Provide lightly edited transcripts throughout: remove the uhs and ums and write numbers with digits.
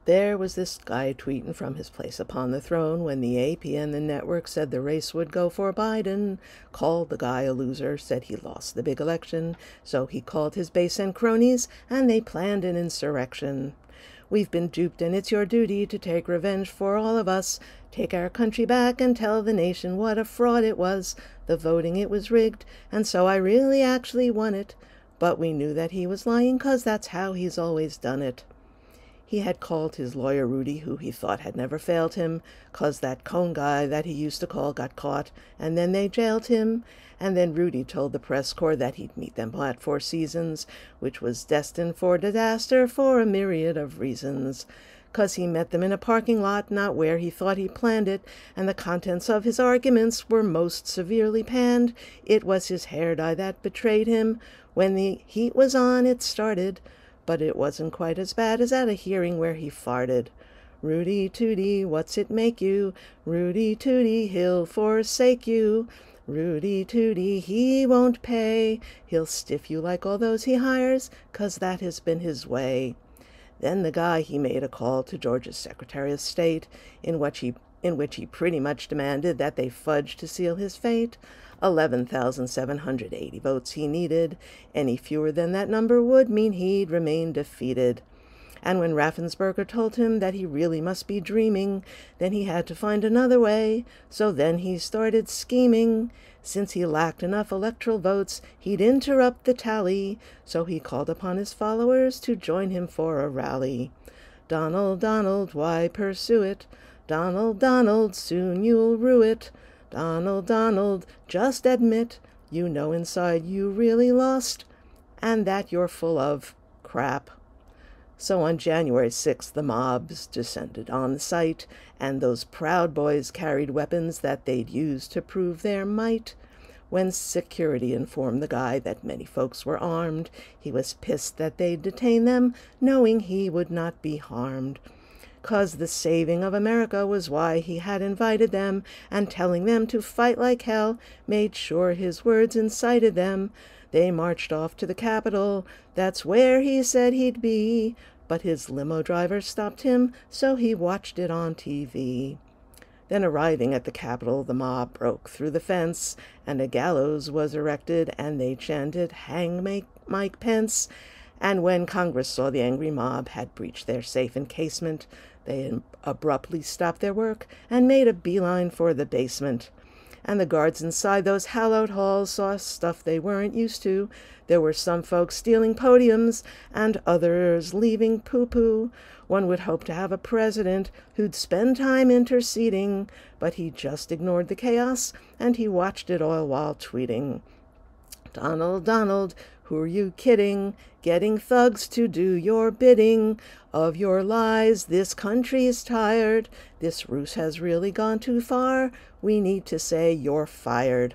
There was this guy tweeting from his place upon the throne when the AP and the network said the race would go for Biden. Called the guy a loser, said he lost the big election. So he called his base and cronies, and they planned an insurrection. We've been duped, and it's your duty to take revenge for all of us. Take our country back and tell the nation what a fraud it was. The voting, it was rigged, and so I really actually won it. But we knew that he was lying, 'cause that's how he's always done it. He had called his lawyer Rudy, who he thought had never failed him, 'cause that Cone guy that he used to call got caught, and then they jailed him. And then Rudy told the press corps that he'd meet them at Four Seasons, which was destined for disaster for a myriad of reasons. 'Cause he met them in a parking lot, not where he thought he planned it, and the contents of his arguments were most severely panned. It was his hair dye that betrayed him. When the heat was on, it started. But it wasn't quite as bad as at a hearing where he farted. Rudy Tooty, what's it make you? Rudy Tooty, he'll forsake you. Rudy Tooty, he won't pay. He'll stiff you like all those he hires, 'cause that has been his way. Then the guy, he made a call to Georgia's Secretary of State, in which he pretty much demanded that they fudge to seal his fate. 11,780 votes he needed. Any fewer than that number would mean he'd remain defeated. And when Raffensperger told him that he really must be dreaming, then he had to find another way. So then he started scheming. Since he lacked enough electoral votes, he'd interrupt the tally. So he called upon his followers to join him for a rally. Donald, Donald, why pursue it? Donald, Donald, soon you'll rue it. Donald, Donald, just admit you know inside you really lost, and that you're full of crap. So on January 6th, the mobs descended on the site, and those Proud Boys carried weapons that they'd use to prove their might. When security informed the guy that many folks were armed, he was pissed that they'd detain them, knowing he would not be harmed. 'Cause the saving of America was why he had invited them, and telling them to fight like hell made sure his words incited them. They marched off to the Capitol, that's where he said he'd be, but his limo driver stopped him, so he watched it on TV. Then arriving at the Capitol, the mob broke through the fence, and a gallows was erected, and they chanted, "Hang Mike Pence." And when Congress saw the angry mob had breached their safe encasement, they abruptly stopped their work and made a beeline for the basement. And the guards inside those hallowed halls saw stuff they weren't used to. There were some folks stealing podiums and others leaving poo-poo. One would hope to have a president who'd spend time interceding, but he just ignored the chaos, and he watched it all while tweeting. Donald, Donald, who are you kidding? Getting thugs to do your bidding. Of your lies, this country is tired. This ruse has really gone too far. We need to say you're fired.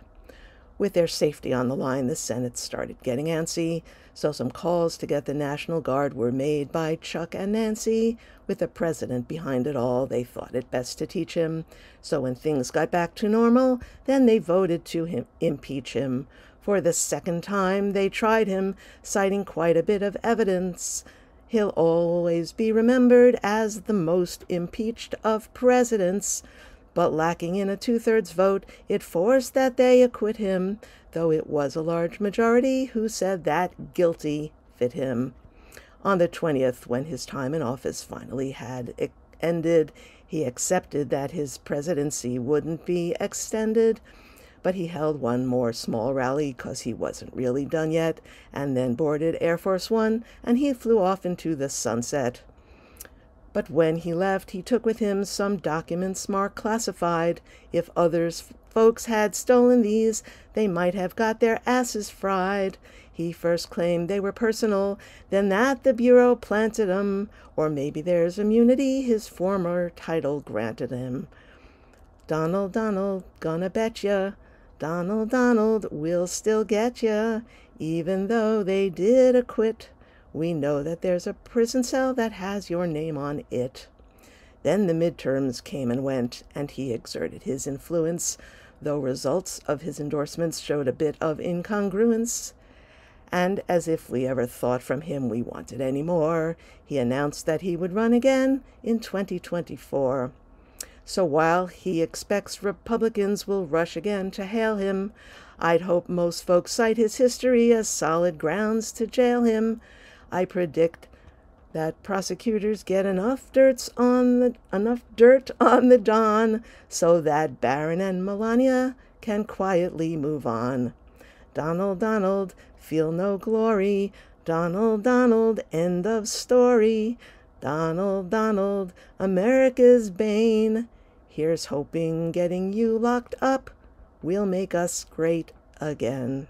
With their safety on the line, the Senate started getting antsy, so some calls to get the National Guard were made by Chuck and Nancy. With the president behind it all, they thought it best to teach him. So when things got back to normal, then they voted to impeach him. For the second time they tried him, citing quite a bit of evidence. He'll always be remembered as the most impeached of presidents. But lacking in a 2/3 vote, it forced that they acquit him, though it was a large majority who said that guilty fit him. On the 20th, when his time in office finally had ended, he accepted that his presidency wouldn't be extended. But he held one more small rally 'cause he wasn't really done yet, and then boarded Air Force One, and he flew off into the sunset. But when he left, he took with him some documents marked classified. If others folks had stolen these, they might have got their asses fried. He first claimed they were personal, then that the Bureau planted 'em, or maybe there's immunity his former title granted him. Donald, Donald, gonna bet ya. Donald, Donald, we'll still get ya. Even though they did acquit, we know that there's a prison cell that has your name on it. Then the midterms came and went, and he exerted his influence, though results of his endorsements showed a bit of incongruence. And as if we ever thought from him we wanted any more, he announced that he would run again in 2024. So while he expects Republicans will rush again to hail him, I'd hope most folks cite his history as solid grounds to jail him. I predict that prosecutors get enough dirt on the Don so that Barron and Melania can quietly move on. Donald, Donald, feel no glory. Donald, Donald, end of story. Donald, Donald, America's bane. Here's hoping getting you locked up will make us great again.